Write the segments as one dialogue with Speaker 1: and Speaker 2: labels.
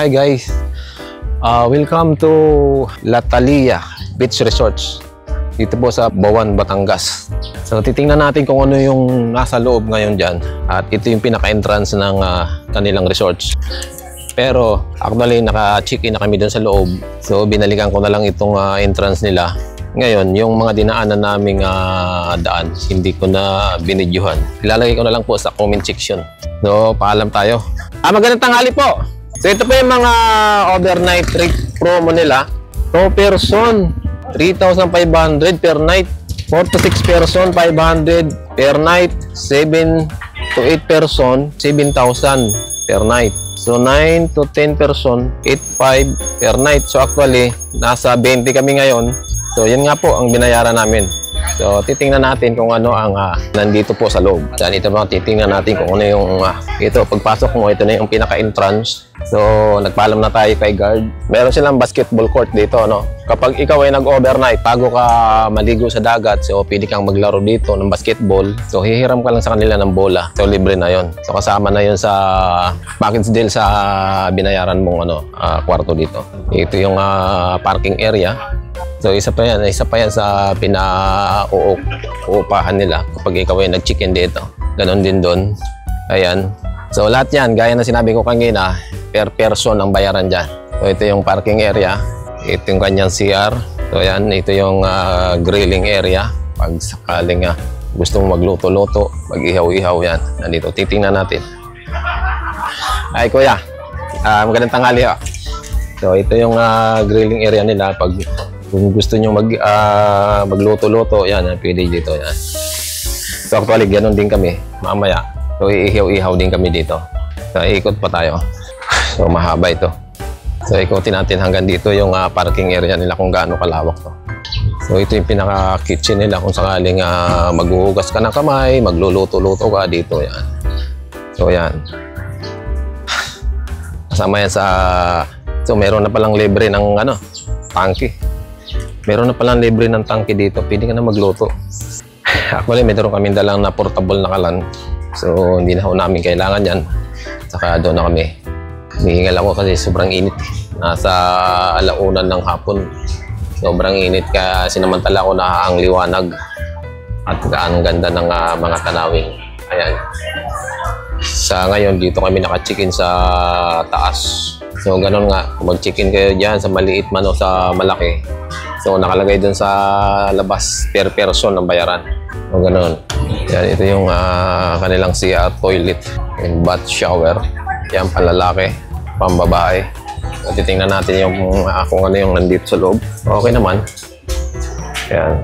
Speaker 1: hi guys. Welcome to La Talia Beach Resorts. Dito po sa Bawan, Batangas. So titingnan natin kung ano yung nasa loob ngayon dyan. At ito yung pinaka-entrance ng kanilang resorts. Pero actually naka-check-in na kami dun sa loob. So binalikan ko na lang itong entrance nila. Ngayon, yung mga dinaanan naming daan, hindi ko na binidyohan. Ilalagay ko na lang po sa comment section. So, paalam tayo. Magandang tanghali po! So, ito po yung mga overnight trip promo nila. 2 person, 3,500 per night. 4 to 6 person, 500 per night. 7 to 8 person, 7,000 per night. So, 9 to 10 person, 8,500 per night. So, actually, nasa 20 kami ngayon. So, yun nga po ang binayaran namin. So, titingnan natin kung ano ang nandito po sa loob. Then, ito mga titingnan natin kung ano yung ito, pagpasok mo, ito na yung pinaka-entrance. So, nagpaalam na tayo kay guard. Meron silang basketball court dito, no? Kapag ikaw ay nag-overnight, bago ka maligo sa dagat, so, pwede kang maglaro dito ng basketball. So, hihiram ka lang sa kanila ng bola. So, libre na yon. So, kasama na yon sa package deal sa binayaran mong kwarto dito. Ito yung parking area. So, isa pa yan sa pinauupahan nila kapag ikaw ay nag-check-in dito. Ganon din doon. Ayan. So, lahat yan, gaya na sinabi ko kanina, per person ang bayaran dyan. So, ito yung parking area. Ito yung kanyang CR. So, ayan, ito yung grilling area. Pag sakaling gusto mong magluto-luto, mag-ihaw-ihaw yan. Nandito, titingnan natin. Ay, kuya. Magandang tanghali. So, ito yung grilling area nila. Kung gusto nyo magluto-luto, yan, pwede dito. Yan. So actually, ganun din kami mamaya. So iihaw-ihaw din kami dito. So ikot pa tayo. So mahaba ito. So ikotin natin hanggang dito yung parking area nila kung gaano kalawak to. So ito yung pinaka-kitchen nila kung sakaling maghuhugas ka ng kamay, magluluto-luto ka dito. Yan. So yan. Kasama yan sa... So meron na palang libre ng tangke. Meron na palang libre ng tangke dito. Pwede ka na magluto. Actually, meron kami dalang na portable na kalan. So, hindi na ho namin kailangan yan. Saka doon na kami. Humihingal ako kasi sobrang init. Nasa alaunan ng hapon. Sobrang init kaya sinamantala ko na ang liwanag. At ang ganda ng mga tanawin. Ayan. Sa ngayon, dito kami naka-check-in sa taas. So, ganun nga. Kung mag-check-in kayo dyan sa maliit man o sa malaki. So, nakalagay dun sa labas per person ng bayaran. O, ganun. Yan, ito yung kanilang CR toilet and bath shower. Yan, panlalaki, pambabae. So, titingnan natin yung kung ano yung nandito sa loob. Okay naman. Yan.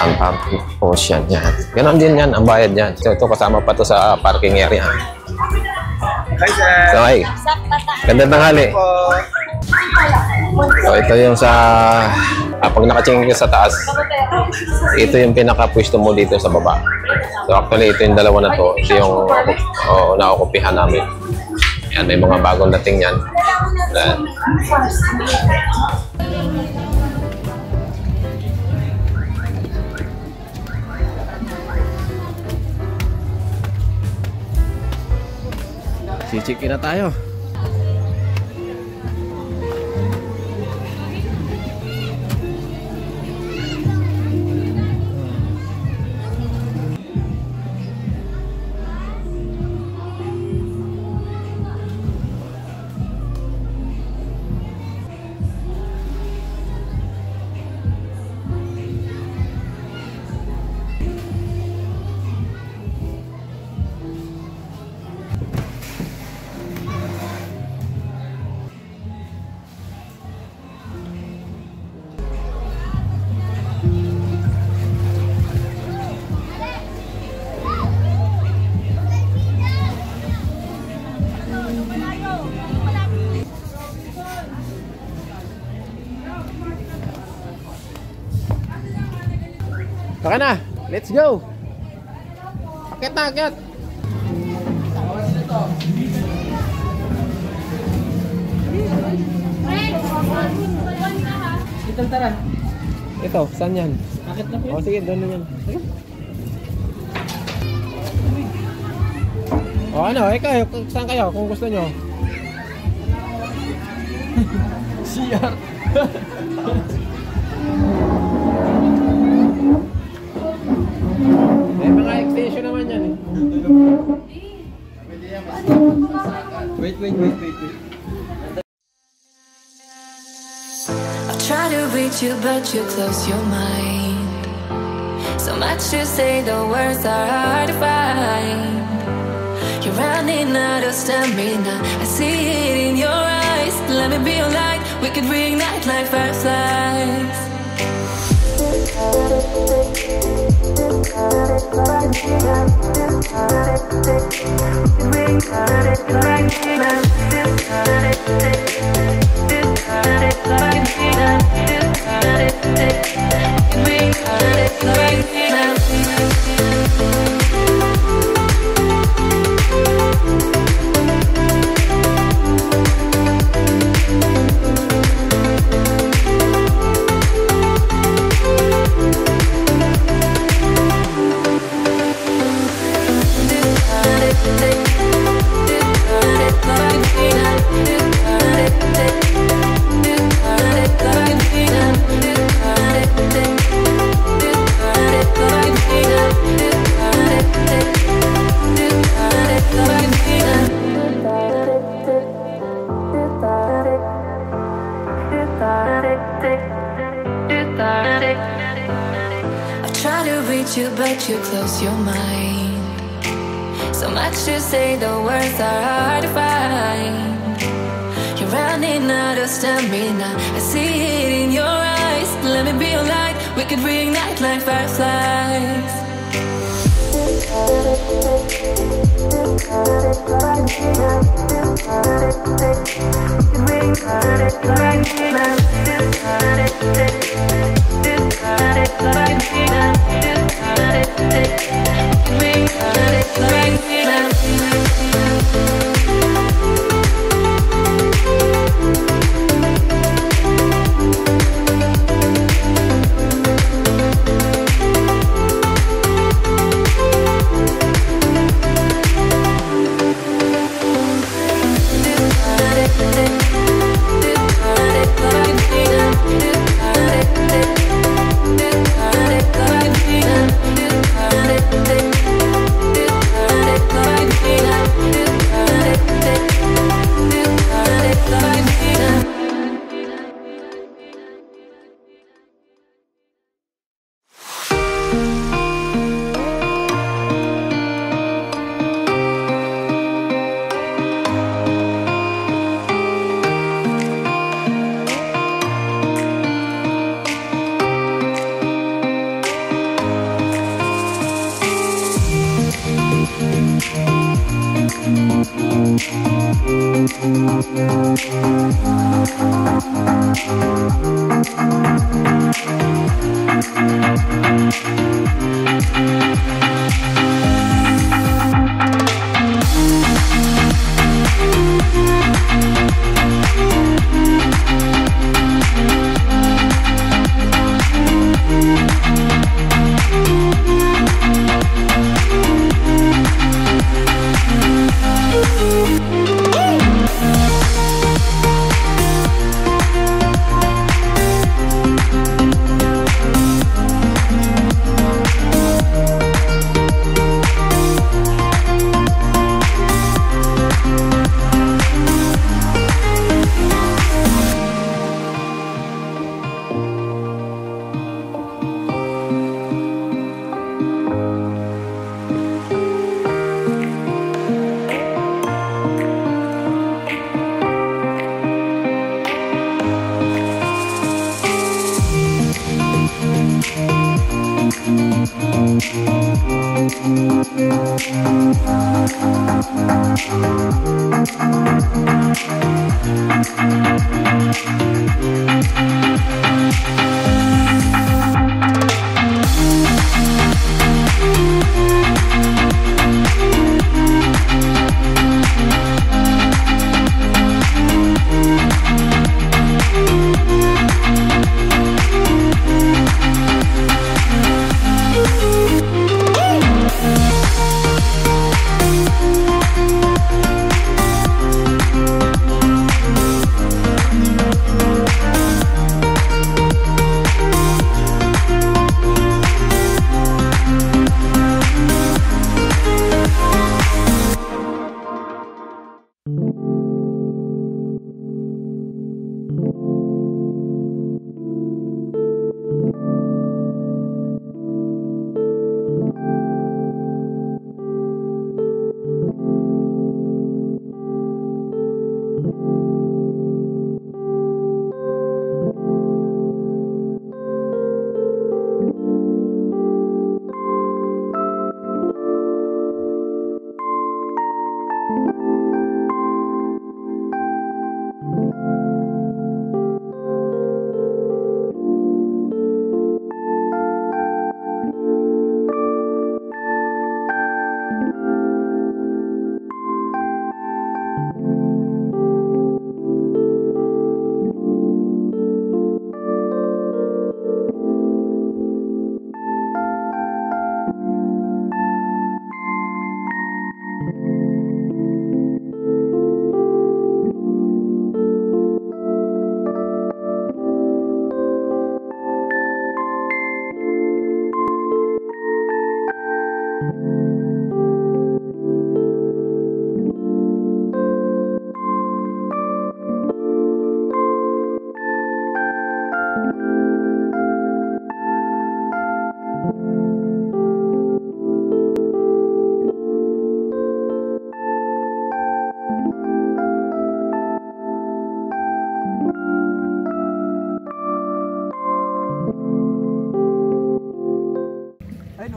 Speaker 1: Ang parking post yan. Yan. Ganun din yan, ang bayad yan. So, ito kasama pa to sa parking area.
Speaker 2: Hi, sir.
Speaker 1: So, hi. Ganda tanghali. So, ito yung sa... pag naka-check ka sa taas, ito yung pinaka-pwesto mo dito sa baba. So, actually, ito yung dalawa na to. Ito yung naokupihan namin. Yan, may mga bagong dating yan. Yan. Chichikin na tayo. Okay na, let's go. Akit na, akit. Ito, tara. Ito, saan yan? Akit na po yun. O sige, doon na yan. Sige. O ano, ikaw, saan kayo kung gusto nyo? CR. May mga extension naman yan eh.
Speaker 2: Wait.
Speaker 3: I'll try to reach you, but you close your mind. So much to say, the words are hard to find. You're running out of stamina, I see it in your eyes. Let me be your light, we could reignite like fireflies. I'll try to reach you, but you close your mind. So much to say, the words are hard to find. You're running out of stamina, I see it in your eyes. Let me be your light, we could reignite like fireflies.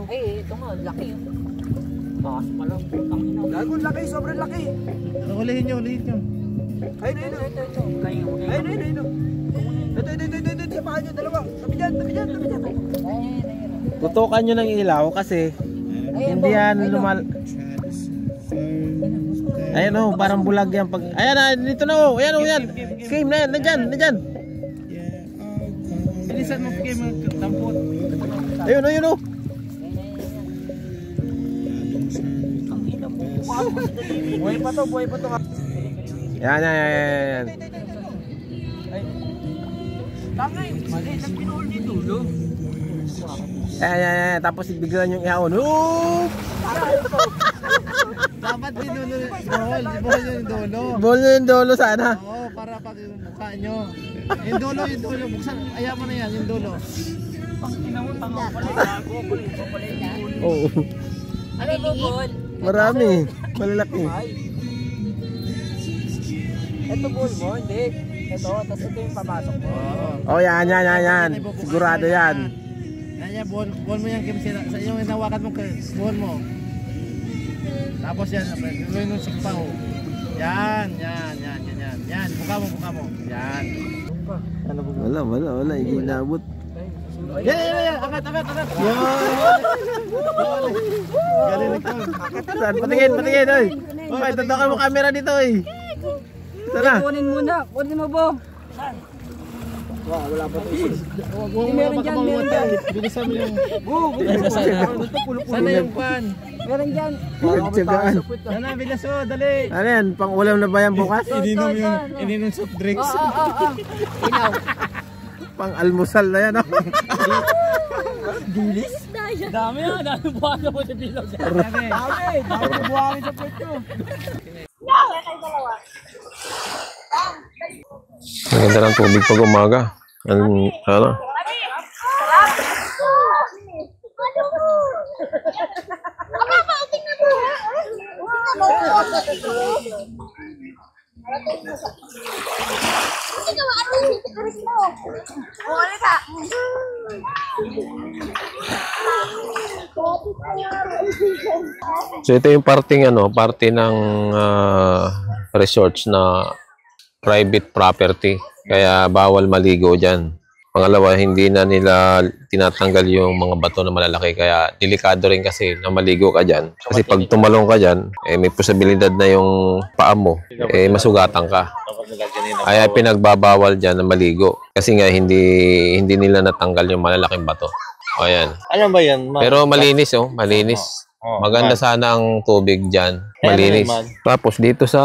Speaker 2: Eh, ito nga, laki yun. Taas pa lang. Gago, laki, sobrang laki.
Speaker 4: Ulihin nyo.
Speaker 2: Ayun. Ayun. Ito, pahan nyo, dalawa. Tabi dyan.
Speaker 4: Tutukan nyo ng ilaw kasi hindi yan lumal... Ayan o, parang bulag yan. Ayan, dito na o. Ayan o, yan. Game na yan, nandyan. Bilisan mo, game, magtampot. Ayun o. Buhay pa to. Yan.
Speaker 2: Tangay, mali, nagpinool ni dulo.
Speaker 4: Yan. Tapos ibigyan yung ihawon. Dapat dinulo ball yung dulo. Ball yung dulo sana. Oo, para pag mukha nyo. Yung dulo. Buksan, ayaw mo na yan, yung dulo. Oo.
Speaker 2: Ano ba, Bon?
Speaker 4: Marami. Malalaki.
Speaker 2: Ito ball mo, hindi. Ito, tapos ito yung papasok mo.
Speaker 4: Oh, yan. Sigurado yan. Yan, ball mo yan, Kim. Sa yung inawakan mo, ball mo. Tapos yan, gawin yung sikpaw. Yan. Buka mo. Yan. Wala. Hindi nabot. Yan. Angat. Yan. Galing nagtawag. Saan? Patingin, oy. Oy, tatakan mo camera dito, oy. Sana.
Speaker 2: Kunin mo, Bo.
Speaker 4: Wala pa ito. Meron dyan. Bilisan mo yung... Sana yung pan.
Speaker 2: Meron dyan.
Speaker 4: Pagtsagaan. Sana, bilas o, dali. Ano yan? Pang-ulam na ba yan bukas? Ininom soft drinks.
Speaker 2: Inaw.
Speaker 4: Pang-almusal na yan.
Speaker 2: Bilis? Dami buhangin mo sa bilog. Dami buhangin sa pwesto.
Speaker 1: Maganda ng tubig pag umaga. Ano? So ito yung party ng resorts na private property. Kaya bawal maligo dyan. Pangalawa, hindi na nila tinatanggal yung mga bato na malalaki. Kaya delikado rin kasi na maligo ka dyan. Kasi pag tumalong ka dyan, may posibilidad na yung paa mo, masugatan ka. Kaya pinagbabawal dyan na maligo. Kasi nga hindi nila natanggal yung malalaking bato. Ayan.
Speaker 4: Ano ba yan?
Speaker 1: Pero malinis, malinis. Maganda sana ang tubig dyan. Malinis. Tapos dito sa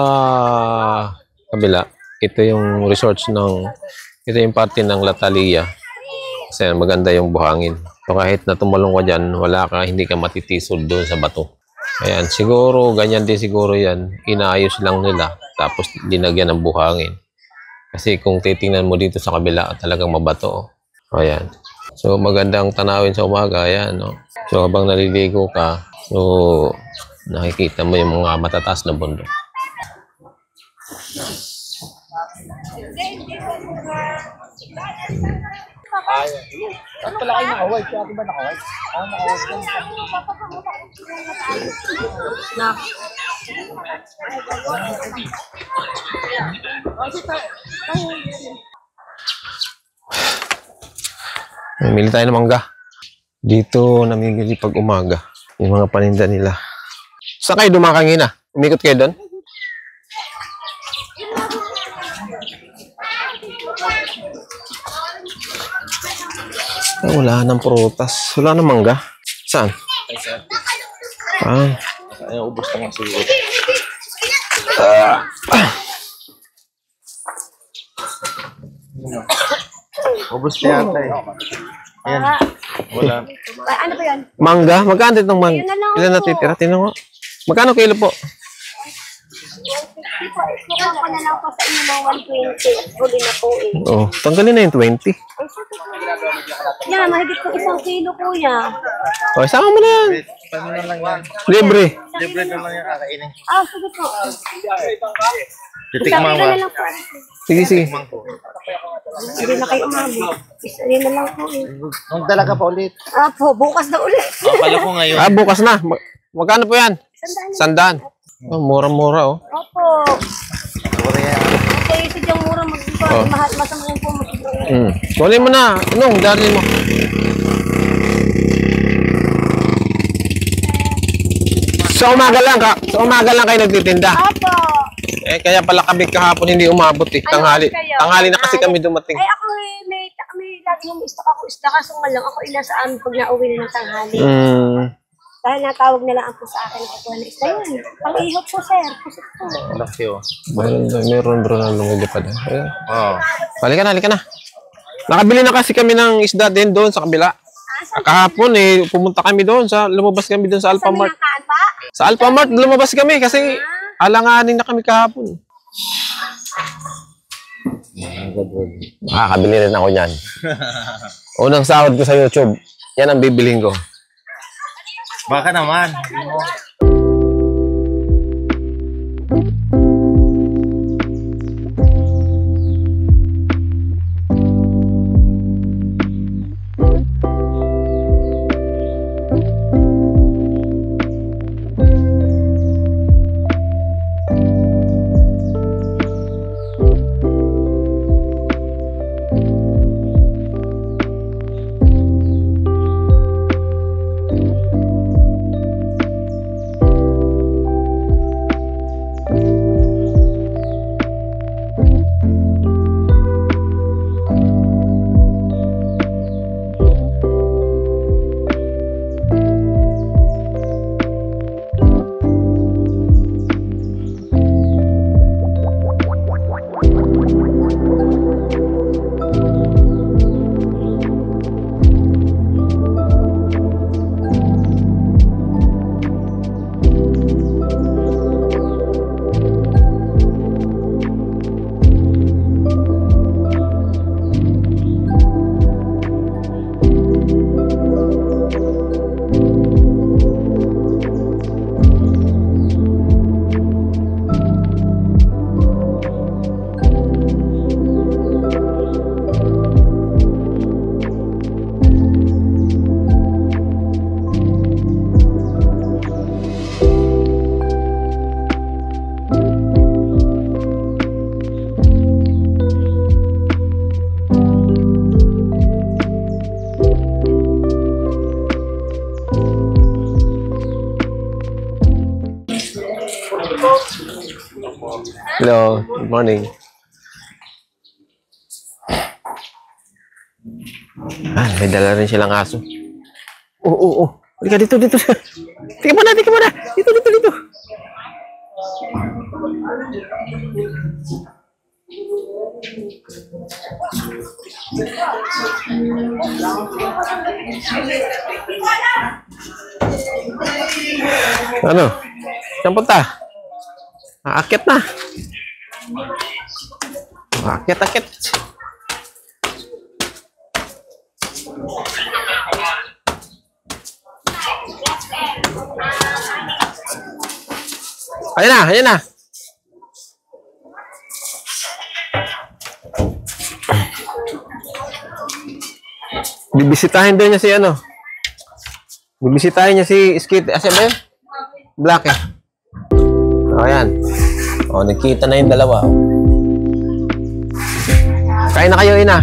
Speaker 1: kabila, ito yung resorts ito yung parte ng Latalia. Kasi maganda yung buhangin. So kahit na tumalong ka dyan, hindi ka matitisod doon sa bato. Ayan, siguro, ganyan din siguro yan. Inaayos lang nila. Tapos dinagyan ng buhangin. Kasi kung titingnan mo dito sa kabila, talagang mabato. Ayan. So magandang tanawin sa umaga. Ayan, no? So habang naliligo ka, so nakikita mo yung mga matataas na bundok.
Speaker 2: Ano pala kayo nakaway? Kaya ba nakaway?
Speaker 1: Namili tayo ng mangga. Dito namimili pag umaga. Yung mga paninda nila. Saan kayo dumakangin na? Umikot kayo doon? Wala nang prutas. Wala nang mangga. Saan?
Speaker 4: Ubus na nga siguro. Ubus na yata eh. Ayan. Wala.
Speaker 5: Ano ba yan?
Speaker 1: Mangga? Magkano itong mangga? Ilan natitira? Tinan mo. Magkano kilo po?
Speaker 5: 150 po. Isukan ko na lang po sa inyo ng 120. Huli na po eh.
Speaker 1: Oh, tanggalin na yung 20.
Speaker 5: Yan, mahigit po 1 kilo kuya.
Speaker 1: Oh, isama mo na yan.
Speaker 4: Paano na lang yan?
Speaker 1: Libre.
Speaker 4: Libre na lang yan kakainin.
Speaker 5: Ah, sige po.
Speaker 4: Titikman
Speaker 5: Isang kilo na lang po.
Speaker 1: Sige, sige.
Speaker 5: Hindi na kayo umabot. Isa rin na lang po eh.
Speaker 4: Magdala ka pa ulit.
Speaker 5: Apo, bukas na ulit.
Speaker 2: Akala ko ngayon.
Speaker 1: Bukas na. Magkano po yan?
Speaker 5: Sandaan.
Speaker 1: Oh, mura-mura oh.
Speaker 5: Opo. Okay, isa diyang mura mag-iba. Mahal, masama po mag-iba.
Speaker 1: Kunin mo na. Anong, darling mo. Sa umaga lang kayo nagtitinda.
Speaker 5: Opo.
Speaker 1: Kaya pala kami kahapon hindi umabot eh. Tanghali na kasi kami dumating.
Speaker 5: Ay, ako may lagi yung stock ako. Kaso nga lang, ako inasa amin pag nauwi na ng tanghali. Dahil natawag nila ang po sa akin na kukuha na isda yun. Pang-ihop po, sir. Pusit po.
Speaker 4: Laki oh.
Speaker 1: Meron bro na lumilipad.
Speaker 4: Oo.
Speaker 1: Halika na. Nakabili na kasi kami ng isda din doon sa kabila. Kahapon pumunta kami doon lumabas kami doon sa Alphamart. Sa Alphamart lumabas kami kasi alanganin na kami kahapon. Makakabili rin ako niyan. Unang sahod ko sa YouTube, yan ang bibiling ko.
Speaker 4: Baka naman.
Speaker 1: Hello, good morning. May dala rin silang aso. Oo. Halika dito. Tika muna. Dito. Ano? Saan punta? Aakyat na. Aakyat. Ayan na. Bibisitahin daw niya si ano. Bibisitahin niya si Skid. Asa ba yun? Black eh. Ayan. Nagkita na yung dalawa. Kain na kayo, ina.